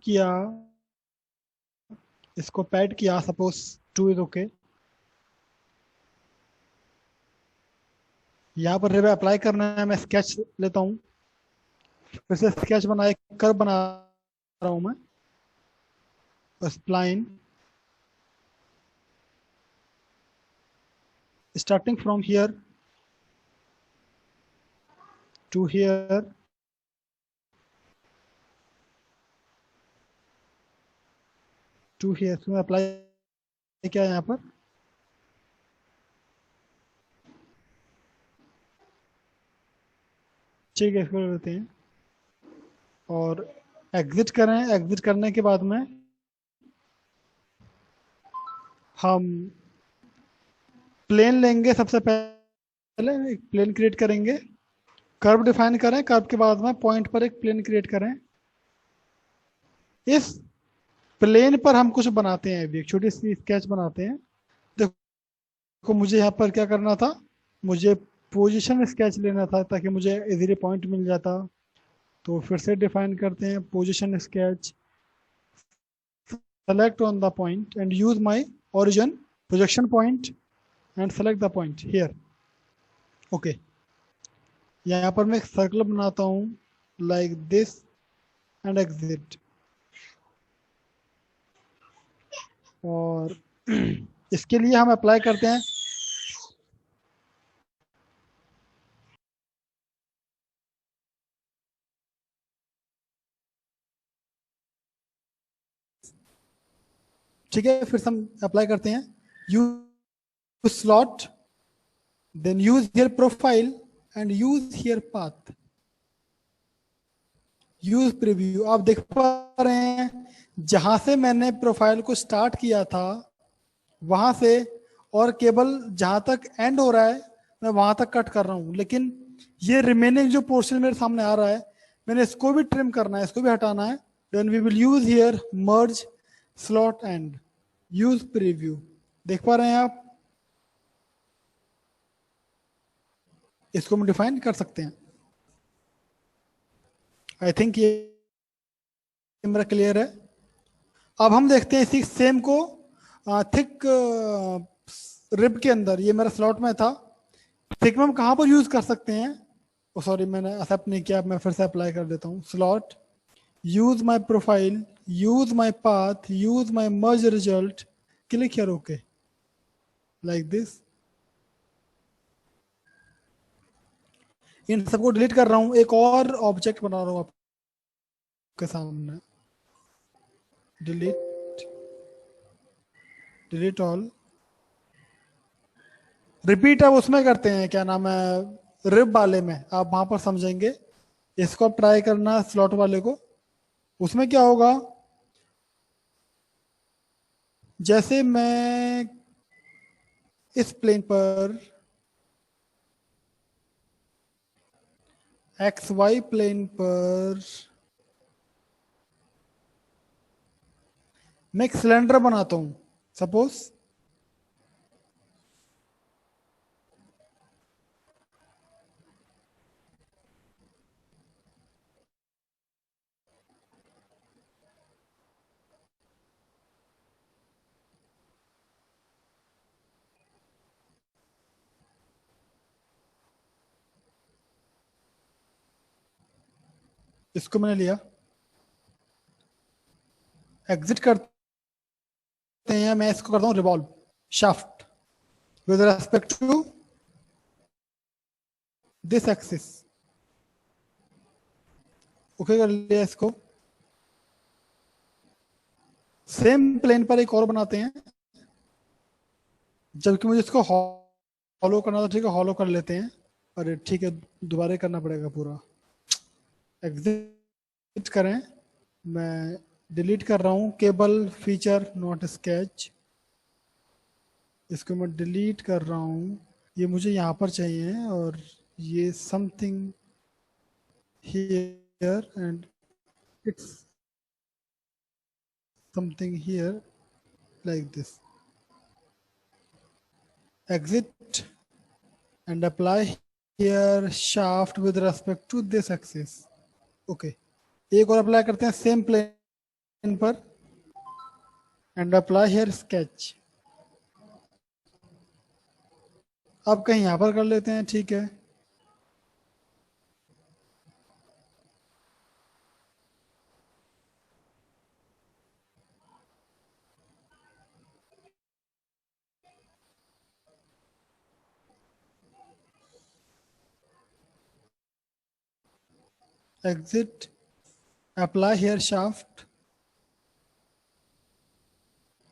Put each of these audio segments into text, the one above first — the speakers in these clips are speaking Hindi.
किया, इसको पैड किया, सपोज 2 इज ओके। यहाँ पर रिव अप्लाई करना है, मैं स्केच लेता हूँ, फिर से स्केच बना, एक कर्व बना रहा हूँ मैं, spline starting from here to here, to here. इसमें अप्लाई किया यहाँ पर, ठीक है, इसको लेते हैं और एग्जिट करें। एग्जिट करने के बाद में हम प्लेन लेंगे, सबसे पहले एक प्लेन क्रिएट करेंगे, कर्व डिफाइन करें, कर्व के बाद में पॉइंट पर एक प्लेन क्रिएट करें। इस प्लेन पर हम कुछ बनाते हैं, अभी एक छोटी सी स्केच बनाते हैं। देखो मुझे यहाँ पर क्या करना था, मुझे पोजीशन स्केच लेना था ताकि मुझे इजीली पॉइंट मिल जाता। तो फिर से डिफाइन करते हैं position sketch, select on the point and use my origin projection point and select the point here. Okay, यहाँ पर मैं एक सर्कल बनाता हूँ like this and exit, और इसके लिए हम अप्लाई करते हैं ठीक है, फिर से हम अप्लाई करते हैं use slot, then use here profile and use here path, use preview. आप देख पा रहे हैं जहां से मैंने प्रोफाइल को स्टार्ट किया था वहां से, और केवल जहां तक एंड हो रहा है मैं वहां तक कट कर रहा हूं, लेकिन ये रिमेनिंग जो पोर्शन मेरे सामने आ रहा है मैंने इसको भी ट्रिम करना है, इसको भी हटाना है। Then we will use here merge slot and use preview. देख पा रहे हैं आप, इसको हम डिफाइन कर सकते हैं। आई थिंक ये मेरा क्लियर है। अब हम देखते हैं इसी सेम को थिक रिब के अंदर, ये मेरा स्लॉट में था, थिक में हम कहाँ पर यूज कर सकते हैं। ओ सॉरी, मैंने एक्सेप्ट नहीं किया, मैं फिर से अप्लाई कर देता हूँ। Slot, use my profile, use my path, use my merge result, click here okay, like this. इन सबको डिलीट कर रहा हूँ, एक और ऑब्जेक्ट बना रहा हूँ आपके सामने। डिलीट, डिलीट ऑल, रिपीट अब उसमें करते हैं, क्या नाम है, रिब वाले में, आप वहां पर समझेंगे। इसको आप ट्राई करना स्लॉट वाले को, उसमें क्या होगा, जैसे मैं इस प्लेन पर, एक्स वाई प्लेन पर मैं एक सिलेंडर बनाता हूं, सपोज इसको मैंने लिया, एग्जिट करते हैं, मैं इसको करता हूं revolve shaft with respect to this axis. Okay कर लिया इसको। सेम प्लेन पर एक और बनाते हैं, जबकि मुझे इसको हॉलो करना था, ठीक है हॉलो कर लेते हैं। अरे ठीक है, दोबारा करना पड़ेगा पूरा। एग्जिट करें, मैं डिलीट कर रहा हूँ केबल फीचर नॉट स्केच, इसको मैं डिलीट कर रहा हूँ। ये मुझे यहाँ पर चाहिए, और ये something here and it's something here like this. Exit and apply here shaft with respect to this axis. Okay, एक और अप्लाई करते हैं सेम प्लेन लाइन पर एंड अप्लाई हेयर स्केच। अब कहीं यहां पर कर लेते हैं, ठीक है। Exit, apply here shaft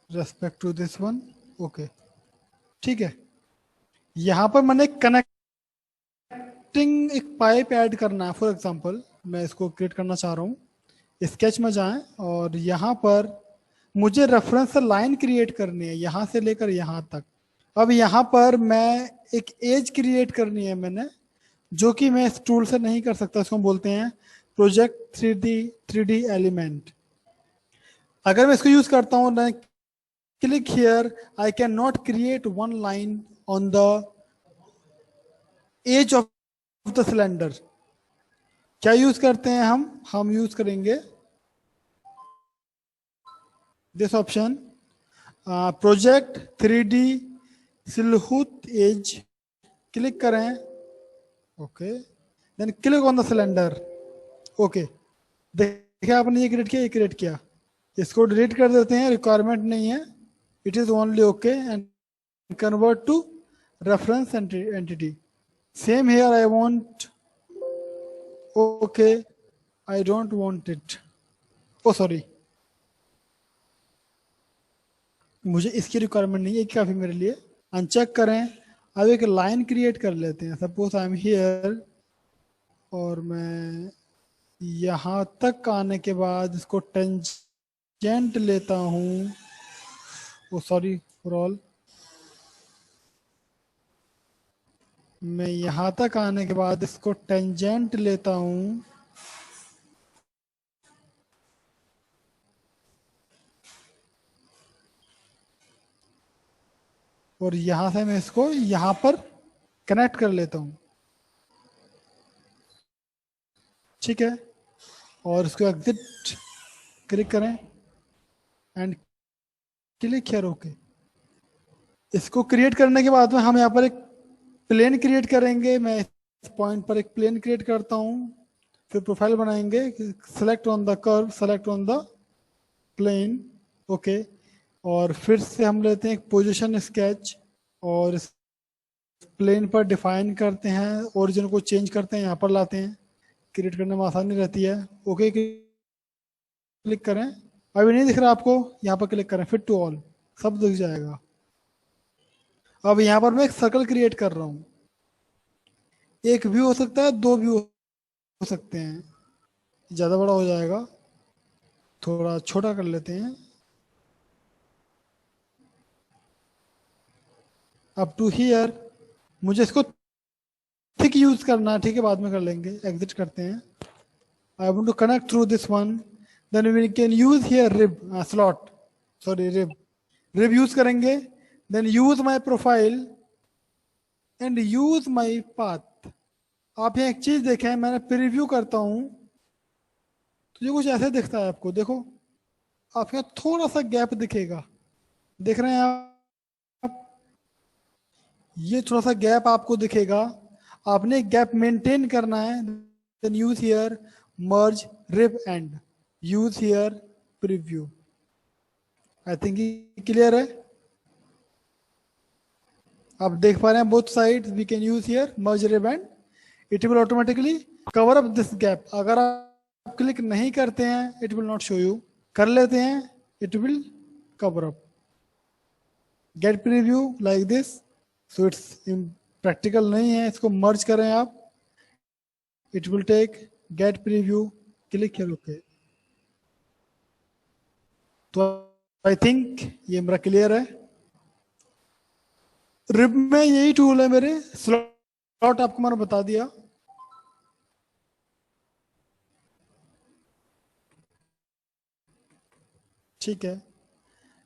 respect to this one, okay, ठीक है। यहां पर मैंने कनेक्टिंग एक पाइप ऐड करना है। फॉर एग्जांपल मैं इसको क्रिएट करना चाह रहा हूँ। स्केच में जाएं और यहाँ पर मुझे रेफरेंस लाइन क्रिएट करनी है यहाँ से लेकर यहाँ तक। अब यहाँ पर मैं एक एज क्रिएट करनी है मैंने, जो कि मैं इस टूल से नहीं कर सकता। इसको हम बोलते हैं प्रोजेक्ट 3D एलिमेंट। अगर मैं इसको यूज करता हूँ, click here, I can not create one line on the edge of the cylinder. क्या यूज करते हैं हम यूज करेंगे this option, project 3D silhouette edge, click करें, okay, then click on the cylinder, okay. देखिए आपने ये क्रिएट किया। इसको डिलीट कर देते हैं, रिक्वायरमेंट नहीं है, it is only okay, and convert to reference entity. Same here, I want, okay, I don't want it, oh sorry, मुझे इसकी रिक्वायरमेंट नहीं है, काफी मेरे लिए। अनचेक करें। अब एक लाइन क्रिएट कर लेते हैं। सपोज आई एम हियर और मैं यहाँ तक आने के बाद इसको टेंजेंट लेता हूँ, ओ सॉरी फॉर ऑल, मैं यहाँ तक आने के बाद इसको टेंजेंट लेता हूँ, और यहाँ से मैं इसको यहाँ पर कनेक्ट कर लेता हूँ, ठीक है। और इसको एग्जिट, क्लिक करें एंड क्लिक हियर, ओके। इसको क्रिएट करने के बाद में हम यहाँ पर एक प्लेन क्रिएट करेंगे। मैं इस पॉइंट पर एक प्लेन क्रिएट करता हूँ, फिर प्रोफाइल बनाएंगे, select on the curve, select on the plane, okay. और फिर से हम लेते हैं एक पोजीशन स्केच और इस प्लेन पर डिफाइन करते हैं, ओरिजिन को चेंज करते हैं, यहाँ पर लाते हैं, क्रिएट करने में आसानी रहती है, ओके। क्लिक करें, अभी नहीं दिख रहा आपको, यहाँ पर क्लिक करें, फिट टू ऑल, सब दिख जाएगा। अब यहाँ पर मैं एक सर्कल क्रिएट कर रहा हूँ। एक व्यू हो सकता है, दो व्यू हो सकते हैं, ज़्यादा बड़ा हो जाएगा, थोड़ा छोटा कर लेते हैं। अप टू हियर, मुझे इसको थिक यूज करना है, ठीक है, बाद में कर लेंगे, एग्जिट करते हैं। I want to connect through this one, then we can use here rib, slot, sorry rib use करेंगे, then use my profile and use my path. आप यहाँ एक चीज देखें, मैंने प्रीव्यू करता हूं तो ये कुछ ऐसे दिखता है आपको, देखो आप यहाँ थोड़ा सा गैप दिखेगा, देख रहे हैं आप, ये थोड़ा सा गैप आपको दिखेगा, आपने गैप मेंटेन करना है। Then use here merge rib and use here preview. I think ये क्लियर है, आप देख पा रहे हैं both side, we can use here merge rib and, it will automatically cover up this gap. अगर आप क्लिक नहीं करते हैं it will not show you, कर लेते हैं it will cover up. Get preview like this, so it's practical नहीं है, इसको मर्ज करें आप, it will take get preview, click here, okay. तो आई थिंक ये मेरा क्लियर है। रिब में यही टूल है मेरे, स्लॉट आपको मैंने बता दिया। ठीक है,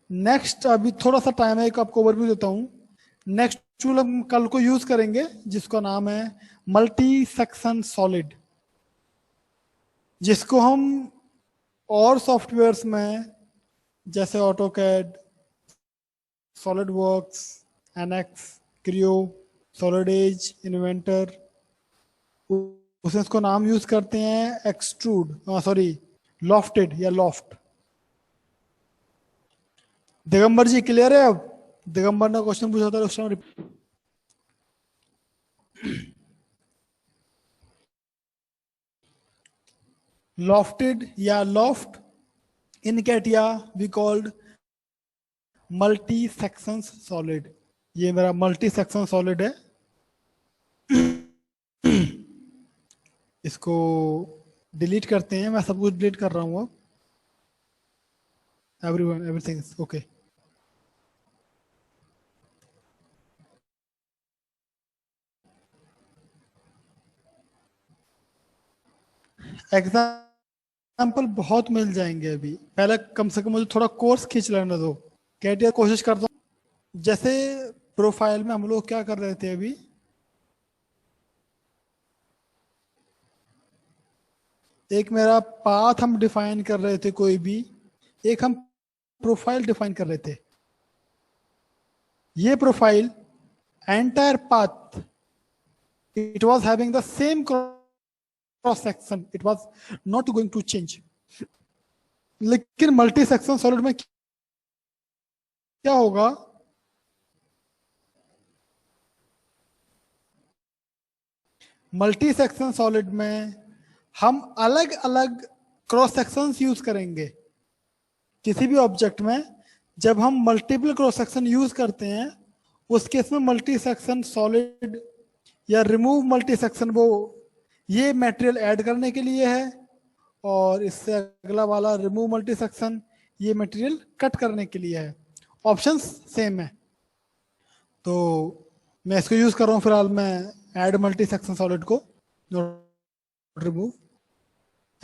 नेक्स्ट अभी थोड़ा सा टाइम है, एक आपको ओवरव्यू देता हूं। नेक्स्ट टूल हम कल को यूज करेंगे जिसका नाम है मल्टी सेक्शन सॉलिड, जिसको हम और सॉफ्टवेयर्स में जैसे AutoCAD, SolidWorks, NX, Creo, Solid Edge, Inventor, उसमें इसको नाम यूज करते हैं एक्सट्रूड, सॉरी, लॉफ्टेड या लॉफ्ट। दिगंबर जी क्लियर है अब? दिगंबर ने क्वेश्चन पूछा था उस टाइम। लॉफ्टेड या loft in CATIA we called multi section solid. ये मेरा मल्टी सेक्शन सॉलिड है। इसको डिलीट करते हैं, मैं सब कुछ डिलीट कर रहा हूँ अब। Everyone, everything is okay. Example बहुत मिल जाएंगे अभी, पहले कम से कम मुझे थोड़ा कोर्स खींच लेने दो। कैटिया कोशिश करता हूँ। जैसे प्रोफाइल में हम लोग क्या कर रहे थे अभी, एक मेरा पाथ हम डिफाइन कर रहे थे कोई भी, एक हम प्रोफाइल डिफाइन कर रहे थे। ये profile entire path, it was having the same cross section, it was not going to change. लेकिन मल्टी सेक्शन सॉलिड में क्या होगा, मल्टी सेक्शन सॉलिड में हम अलग अलग क्रॉस सेक्शंस यूज करेंगे। किसी भी ऑब्जेक्ट में जब हम मल्टीपल क्रॉस सेक्शन यूज करते हैं, उस केस में मल्टी सेक्शन सॉलिड या रिमूव मल्टी सेक्शन, वो ये मटेरियल ऐड करने के लिए है, और इससे अगला वाला रिमूव मल्टी सेक्शन, ये मटेरियल कट करने के लिए है। ऑप्शंस सेम है। तो मैं इसको यूज कर रहा हूँ फिलहाल, मैं ऐड मल्टी सेक्शन सॉलिड को, रिमूव।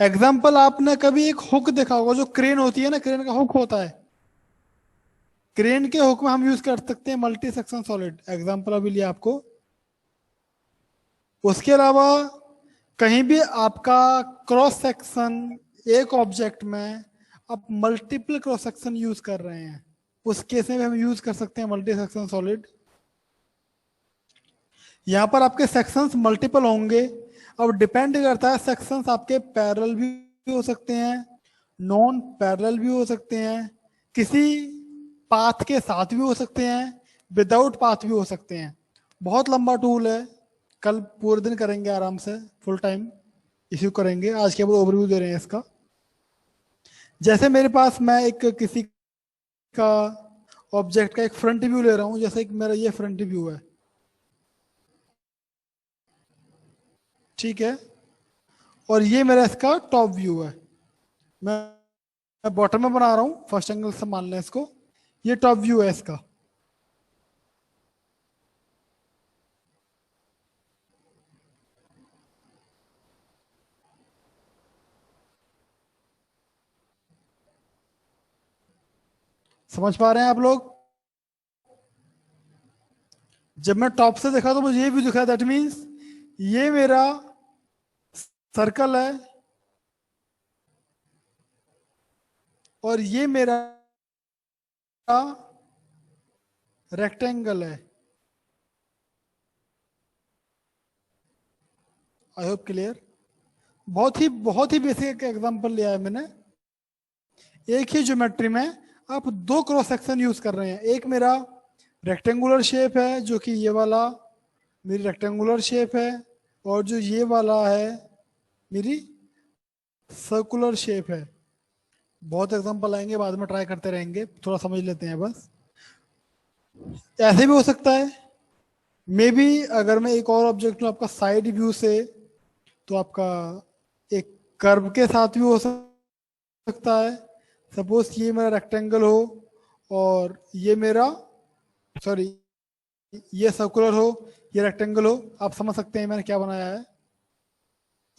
एग्जाम्पल, आपने कभी एक हुक देखा होगा, जो क्रेन होती है ना, क्रेन का हुक होता है, क्रेन के हुक में हम यूज कर सकते हैं मल्टी सेक्शन सॉलिड। एग्जाम्पल अभी लिया आपको। उसके अलावा कहीं भी आपका क्रॉस सेक्शन, एक ऑब्जेक्ट में आप मल्टीपल क्रॉस सेक्शन यूज कर रहे हैं, उस केस में भी हम यूज कर सकते हैं मल्टी सेक्शन सॉलिड। यहां पर आपके सेक्शंस मल्टीपल होंगे। अब डिपेंड करता है, सेक्शंस आपके पैरेलल भी हो सकते हैं, नॉन पैरेलल भी हो सकते हैं, किसी पाथ के साथ भी हो सकते हैं, विदाउट पाथ भी हो सकते हैं। बहुत लंबा टूल है, कल पूरे दिन करेंगे आराम से, फुल टाइम इश्यू करेंगे। आज केवल ओवरव्यू दे रहे हैं इसका। जैसे मेरे पास, मैं एक किसी का ऑब्जेक्ट का एक फ्रंट व्यू ले रहा हूं, जैसे एक मेरा ये फ्रंट व्यू है, ठीक है, और ये मेरा इसका टॉप व्यू है। मैं बॉटम में बना रहा हूँ, फर्स्ट एंगल से मान लें इसको, ये टॉप व्यू है इसका। समझ पा रहे हैं आप लोग? जब मैं टॉप से देखा तो मुझे ये भी दिखा, दैट मीन्स ये मेरा सर्कल है और ये मेरा रेक्टेंगल है। I hope clear. बहुत ही बेसिक एग्जांपल लिया है मैंने। एक ही ज्योमेट्री में आप दो क्रॉस सेक्शन यूज कर रहे हैं। एक मेरा रेक्टेंगुलर शेप है, जो कि ये वाला मेरी रेक्टेंगुलर शेप है, और जो ये वाला है मेरी सर्कुलर शेप है। बहुत एग्जांपल आएंगे बाद में, ट्राई करते रहेंगे, थोड़ा समझ लेते हैं बस। ऐसे भी हो सकता है, मे बी अगर मैं एक और ऑब्जेक्ट लूँ आपका साइड व्यू से, तो आपका एक कर्व के साथ भी हो सकता है। सपोज ये मेरा रेक्टेंगल हो और ये मेरा, सॉरी, ये सर्कुलर हो, ये रेक्टेंगल हो। आप समझ सकते हैं मैंने क्या बनाया है।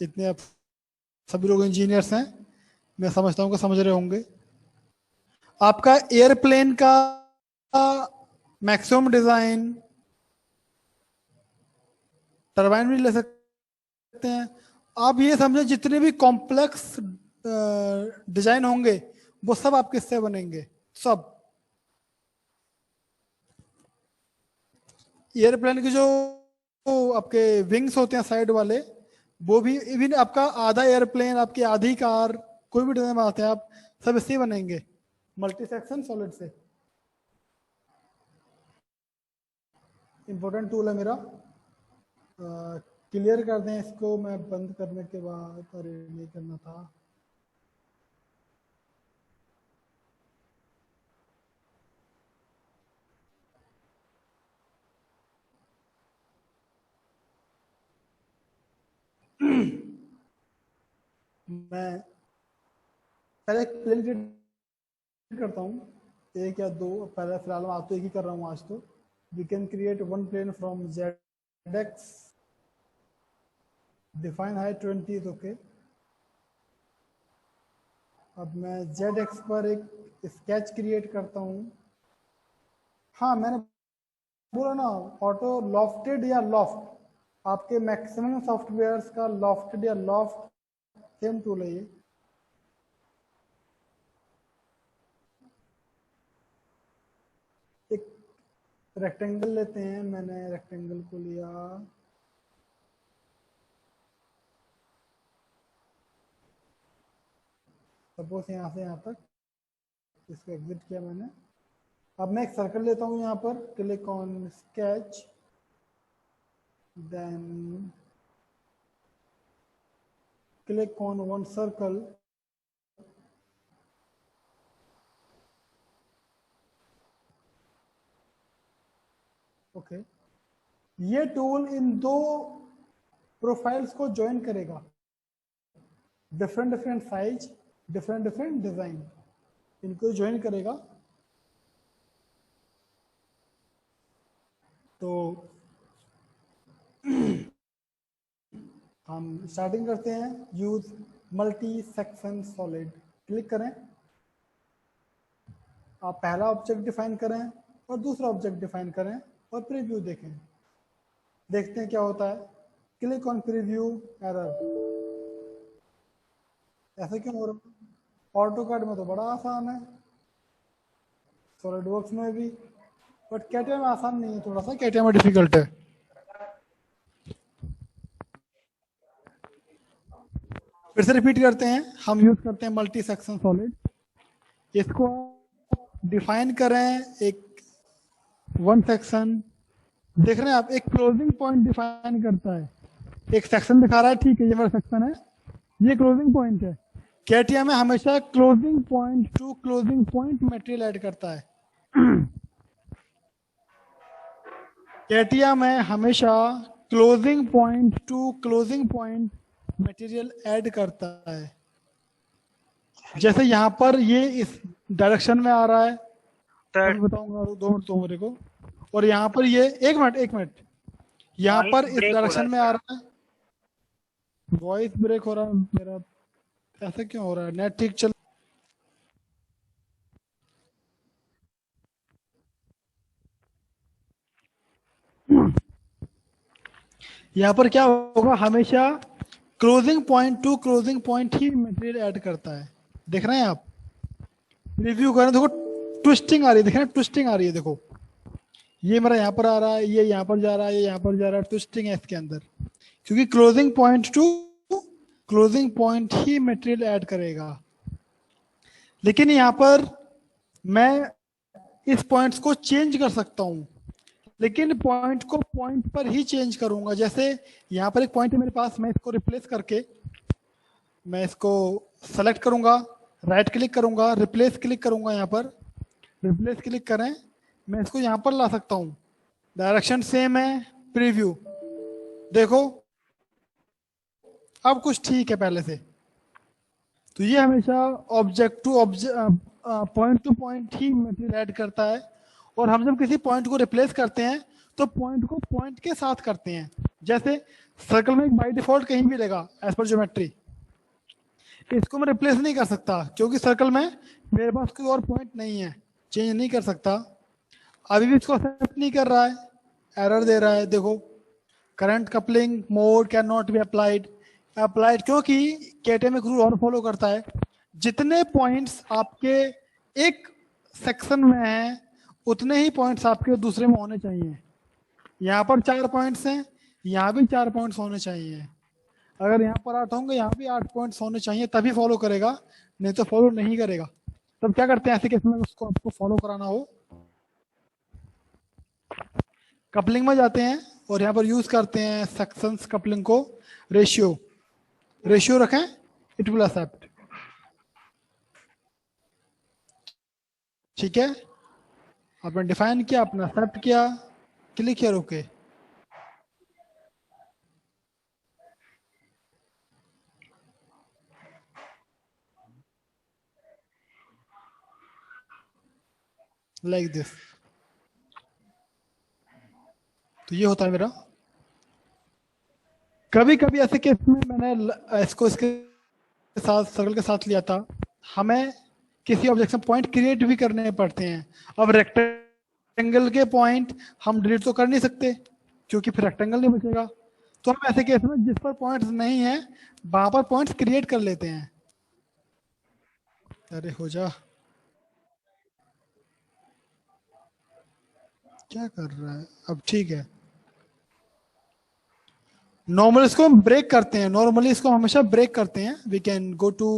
इतने आप सभी लोग इंजीनियर्स हैं, मैं समझता हूँ कि समझ रहे होंगे। आपका एयरप्लेन का मैक्सिमम डिजाइन, टरबाइन भी ले सकते हैं। आप ये समझे, जितने भी कॉम्प्लेक्स डिजाइन होंगे वो सब आपके इससे बनेंगे, सब। एयरप्लेन के जो आपके विंग्स होते हैं साइड वाले, वो भी इवन आपका आधा एयरप्लेन, आपकी आधी कार, कोई भी डिजाइन बनाते हैं आप, सब इससे ही बनेंगे, मल्टी सेक्शन सॉलिड से। इंपॉर्टेंट टूल है मेरा। क्लियर कर दें इसको, मैं बंद करने के बाद, अरे नहीं करना था। मैं पहले एक प्लेन क्रिएट करता हूँ, एक या दो, पहले फिलहाल मैं आज तो एक ही कर रहा हूँ आज तो। We can create one plane from ZX, define height 20 is okay. अब मैं ZX पर एक स्केच क्रिएट करता हूँ। हाँ मैंने बोला ना, ऑटो लॉफ्टेड या लॉफ्ट, आपके मैक्सिमम सॉफ्टवेयर्स का लॉफ्टेड या लॉफ्ट सेम टूल है ये। एक रेक्टेंगल लेते हैं, मैंने रेक्टेंगल को लिया, सपोज यहाँ से यहाँ तक, इसको एग्जिट किया मैंने। अब मैं एक सर्कल लेता हूँ यहाँ पर, click on sketch, then click on one circle, okay. ये टूल इन दो प्रोफाइल्स को ज्वाइन करेगा, different different size, different different design, इनको ज्वाइन करेगा। तो हम स्टार्टिंग करते हैं, use multi section solid, click करें। आप पहला ऑब्जेक्ट डिफाइन करें और दूसरा ऑब्जेक्ट डिफाइन करें और प्रीव्यू देखें, देखते हैं क्या होता है। क्लिक ऑन प्रीव्यू, एरर, ऐसा क्यों हो रहा है? ऑटोकैड में तो बड़ा आसान है, सॉलिडवर्क्स में भी, बट कैटिया में आसान नहीं है, थोड़ा सा कैटिया में डिफिकल्ट है। फिर से रिपीट करते हैं, हम यूज करते हैं मल्टी सेक्शन सॉलिड। इसको डिफाइन करें, एक वन सेक्शन, देख रहे हैं आप, एक क्लोजिंग पॉइंट डिफाइन करता है, एक सेक्शन दिखा रहा है, ठीक है ये मेरा सेक्शन है, ये क्लोजिंग पॉइंट है। कैटिया में हमेशा closing point to closing point material add करता है। कैटिया में हमेशा closing point to closing point material add करता है। जैसे यहाँ पर ये इस डायरेक्शन में आ रहा है, बताऊंगा 2 मिनट तो मेरे को, और यहाँ पर ये एक मिनट यहाँ पर इस डायरेक्शन में आ रहा है। वॉइस ब्रेक हो रहा है मेरा, ऐसा क्यों हो रहा है? नेट ठीक चल, यहाँ पर क्या होगा, हमेशा closing point to closing point ही मटेरियल ऐड करता है। देख रहे हैं आप, रिव्यू करें, देखो ट्विस्टिंग आ रही है, देख रहे हैं ट्विस्टिंग आ रही है, देखो ये मेरा यहाँ पर आ रहा है, ये यहाँ पर जा रहा है, ये यहाँ पर जा रहा है, ट्विस्टिंग है इसके अंदर, क्योंकि closing point to closing point ही मटेरियल ऐड करेगा। लेकिन यहाँ पर मैं इस पॉइंट्स को चेंज कर सकता हूँ, लेकिन पॉइंट को पॉइंट पर ही चेंज करूंगा। जैसे यहाँ पर एक पॉइंट है मेरे पास, मैं इसको रिप्लेस करके, मैं इसको सेलेक्ट करूंगा, राइट क्लिक करूंगा, रिप्लेस क्लिक करूंगा, यहाँ पर रिप्लेस क्लिक करें, मैं इसको यहाँ पर ला सकता हूँ, डायरेक्शन सेम है, प्रीव्यू देखो अब कुछ ठीक है पहले से। तो ये हमेशा object to object, point to point ही मटेरियल ऐड करता है। और हम जब किसी पॉइंट को रिप्लेस करते हैं तो पॉइंट को पॉइंट के साथ करते हैं। जैसे सर्कल में बाय डिफॉल्ट कहीं भी लेगा एज पर ज्योमेट्री, इसको मैं रिप्लेस नहीं कर सकता क्योंकि सर्कल में मेरे पास कोई और पॉइंट नहीं है, चेंज नहीं कर सकता। अभी भी इसको एक्सेप्ट नहीं कर रहा है, एरर दे रहा है, देखो current coupling mode can not be applied, applied, क्योंकि केटे में एक रूल और फॉलो करता है, जितने पॉइंट्स आपके एक सेक्शन में हैं उतने ही पॉइंट्स आपके दूसरे में होने चाहिए। यहाँ पर 4 पॉइंट्स हैं, यहाँ भी 4 पॉइंट्स होने चाहिए। अगर यहाँ पर 8 होंगे, यहाँ भी 8 पॉइंट्स होने चाहिए, तभी फॉलो करेगा, नहीं तो फॉलो नहीं करेगा। तब क्या करते हैं ऐसे केस में, उसको आपको फॉलो कराना हो, कपलिंग में जाते हैं और यहाँ पर यूज करते हैं सेक्शंस कपलिंग को, रेशियो रेशियो रखें, इट विल एक्सेप्ट। ठीक है, आपने डिफाइन किया, आपने एक्सेप्ट किया, click here okay. Like this. तो ये होता है मेरा। कभी कभी ऐसे केस में मैंने इसको इसके साथ सर्कल के साथ लिया था, हमें किसी ऑब्जेक्शन पॉइंट क्रिएट भी करने पड़ते हैं। अब रेक्टेंगल के पॉइंट हम डिलीट तो कर नहीं सकते, क्योंकि फिर रेक्टेंगल नहीं बचेगा। तो हम ऐसे केस में जिस पर पॉइंट्स नहीं है वहां पर पॉइंट्स क्रिएट कर लेते हैं। अरे हो जा, क्या कर रहा है अब? ठीक है, नॉर्मली इसको हम ब्रेक करते हैं, नॉर्मली इसको हमेशा ब्रेक करते हैं। We can go to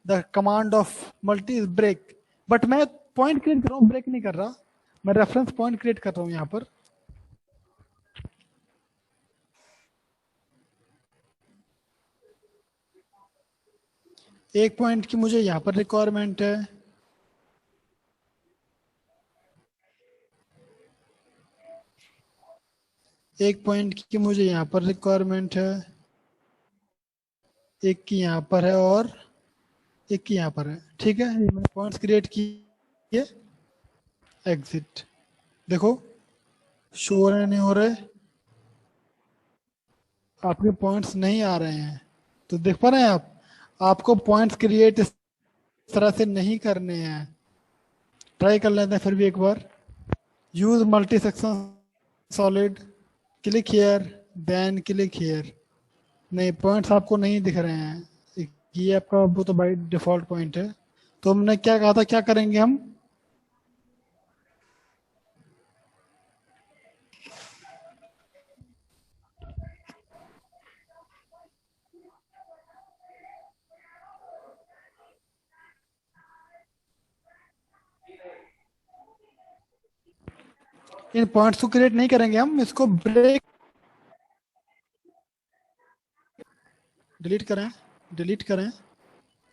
the command of multi break, but मैं पॉइंट क्रिएट कर रहा हूँ, ब्रेक नहीं कर रहा, मैं रेफरेंस पॉइंट क्रिएट कर रहा हूँ यहाँ पर। एक पॉइंट की मुझे यहाँ पर रिक्वायरमेंट है, एक पॉइंट की मुझे यहाँ पर रिक्वायरमेंट है, एक की यहाँ पर है और एक की यहाँ पर है। ठीक है, ये मैंने पॉइंट्स क्रिएट किए। एग्जिट, देखो शो हो रहे नहीं हो रहे, आपके पॉइंट्स नहीं आ रहे हैं। तो देख पा रहे हैं आप, आपको पॉइंट्स क्रिएट इस तरह से नहीं करने हैं। ट्राई कर लेते हैं फिर भी एक बार। Use multi section solid, click here, then click here. नहीं, पॉइंट्स आपको नहीं दिख रहे हैं, ये आपका वो तो बाई डिफॉल्ट पॉइंट है। तो हमने क्या कहा था, क्या करेंगे हम? इन पॉइंट्स को क्रिएट नहीं करेंगे, हम इसको ब्रेक, डिलीट करें, डिलीट करें,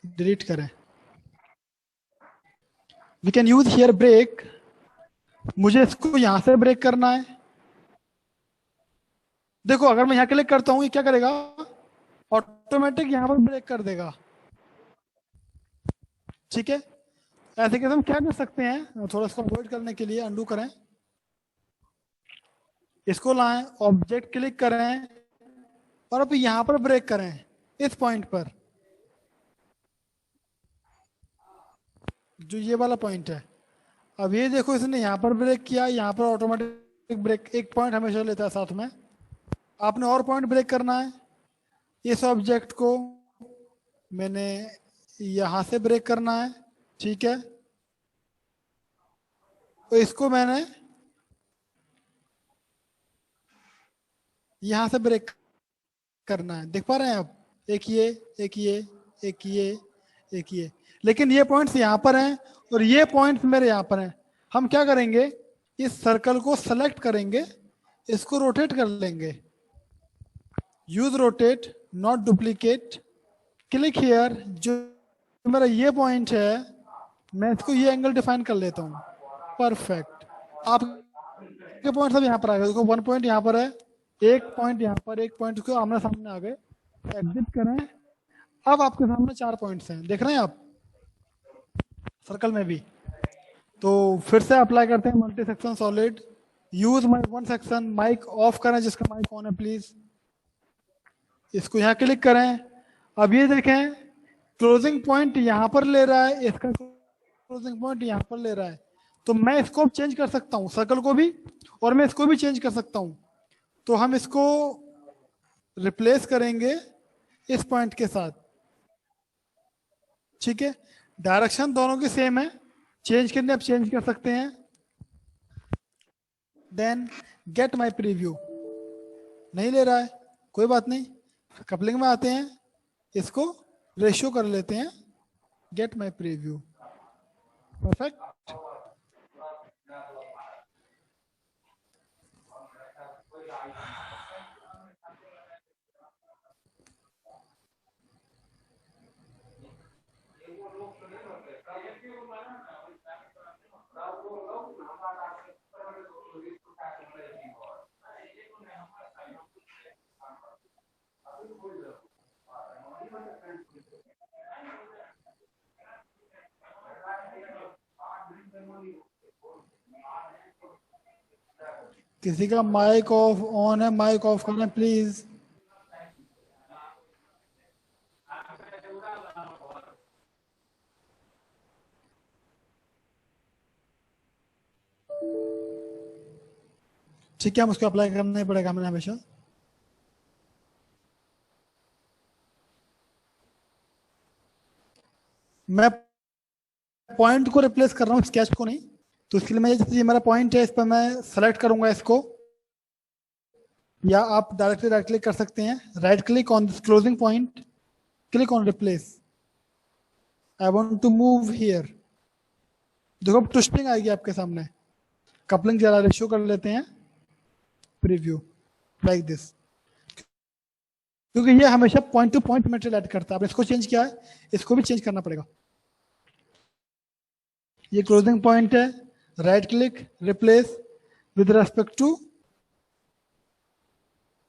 डिलीट करें। We can use here break. मुझे इसको यहां से ब्रेक करना है। देखो अगर मैं यहां क्लिक करता हूं, ये क्या करेगा, ऑटोमेटिक यहां पर ब्रेक कर देगा। ठीक है, ऐसे कैसे हम क्या कर सकते हैं, थोड़ा इसको अवॉइड करने के लिए अंडू करें, इसको लाएं, ऑब्जेक्ट क्लिक करें और अब यहां पर ब्रेक करें, इस पॉइंट पर, जो ये वाला पॉइंट है। अब ये देखो, इसने यहाँ पर ब्रेक किया, यहाँ पर ऑटोमेटिक ब्रेक, एक पॉइंट हमेशा लेता है साथ में। आपने और पॉइंट ब्रेक करना है, इस ऑब्जेक्ट को मैंने यहाँ से ब्रेक करना है। ठीक है, तो इसको मैंने यहाँ से ब्रेक करना है। देख पा रहे हैं आप, एक ये, एक ये, एक ये, एक ये, लेकिन ये पॉइंट्स यहाँ पर हैं और ये पॉइंट्स मेरे यहाँ पर हैं। हम क्या करेंगे, इस सर्कल को सेलेक्ट करेंगे, इसको रोटेट कर लेंगे, use rotate not duplicate, click here. जो मेरा ये पॉइंट है, मैं इसको ये एंगल डिफाइन कर लेता हूँ। परफेक्ट, आपके पॉइंट सब यहाँ पर आ गए। देखो 1 पॉइंट यहाँ पर है, एक पॉइंट यहाँ पर, एक पॉइंट उसको आमने सामने आ गए। एग्जिट करें, अब आपके सामने 4 पॉइंट्स हैं, देख रहे हैं आप सर्कल में भी। तो फिर से अप्लाई करते हैं multi section solid, use my one section, mic off करें जिसका माइक ऑन है प्लीज, इसको यहाँ क्लिक करें। अब ये देखें, क्लोजिंग पॉइंट यहाँ पर ले रहा है, इसका क्लोजिंग पॉइंट यहाँ पर ले रहा है। तो मैं इसको चेंज कर सकता हूँ, सर्कल को भी, और मैं इसको भी चेंज कर सकता हूँ। तो हम इसको रिप्लेस करेंगे, इस पॉइंट के साथ, ठीक है। डायरेक्शन दोनों की सेम है, चेंज करने आप चेंज कर सकते हैं। देन गेट माई प्रीव्यू, नहीं ले रहा है, कोई बात नहीं, कपलिंग में आते हैं, इसको रेशियो कर लेते हैं, गेट माई प्रीव्यू, परफेक्ट। किसी का माइक ऑफ ऑन है, माइक ऑफ करना प्लीज। ठीक है, हम उसको अप्लाई करना ही पड़ेगा हमें हमेशा। मैं पॉइंट को रिप्लेस कर रहा हूँ, स्केच को नहीं। तो इसके लिए मैं, जैसे ये मेरा पॉइंट है, इस पर मैं सेलेक्ट करूंगा इसको, या आप डायरेक्टली राइट क्लिक कर सकते हैं, right click on this closing point, click on replace, I want to move here. देखो अब ट्विस्टिंग आएगी आपके सामने, कपलिंग जरा रेशियो कर लेते हैं, प्रीव्यू लाइक दिस, क्योंकि ये हमेशा point to point material add करता है। अब इसको चेंज किया है, इसको भी चेंज करना पड़ेगा। ये क्लोजिंग पॉइंट है, right click, replace with respect to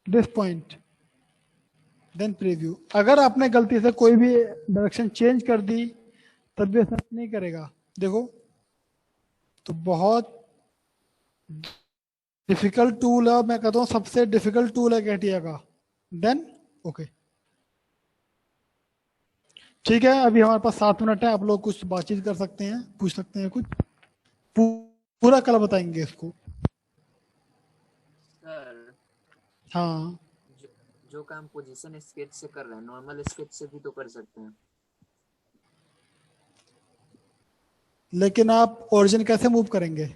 this point, then preview. अगर आपने गलती से कोई भी डायरेक्शन चेंज कर दी तब भी ऐसा नहीं करेगा, देखो। तो बहुत डिफिकल्ट टूल है, मैं कहता हूँ सबसे डिफिकल्ट टूल है कैटिया का। देन ओके, ठीक है। अभी हमारे पास 7 मिनट है, आप लोग कुछ बातचीत कर सकते हैं, पूछ सकते हैं कुछ, पूरा कल बताएंगे इसको। सर हाँ, जो काम पोजीशन स्केच से कर रहे हैं, नॉर्मल स्केच से भी तो कर सकते हैं। लेकिन आप ओरिजिन कैसे मूव करेंगे,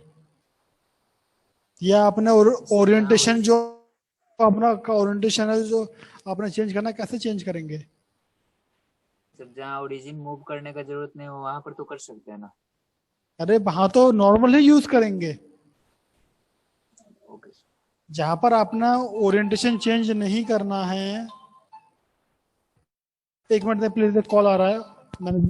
या अपने ओरिएंटेशन जो अपना ओरिएंटेशन है जो आपने चेंज करना, कैसे चेंज करेंगे? सर जहाँ ओरिजिन मूव करने का जरूरत नहीं हो वहां पर तो कर सकते हैं ना। अरे वहां तो नॉर्मल ही यूज करेंगे, ओके। जहां पर अपना ओरिएंटेशन चेंज नहीं करना है। एक मिनट में प्लीज, कॉल आ रहा है, मैंने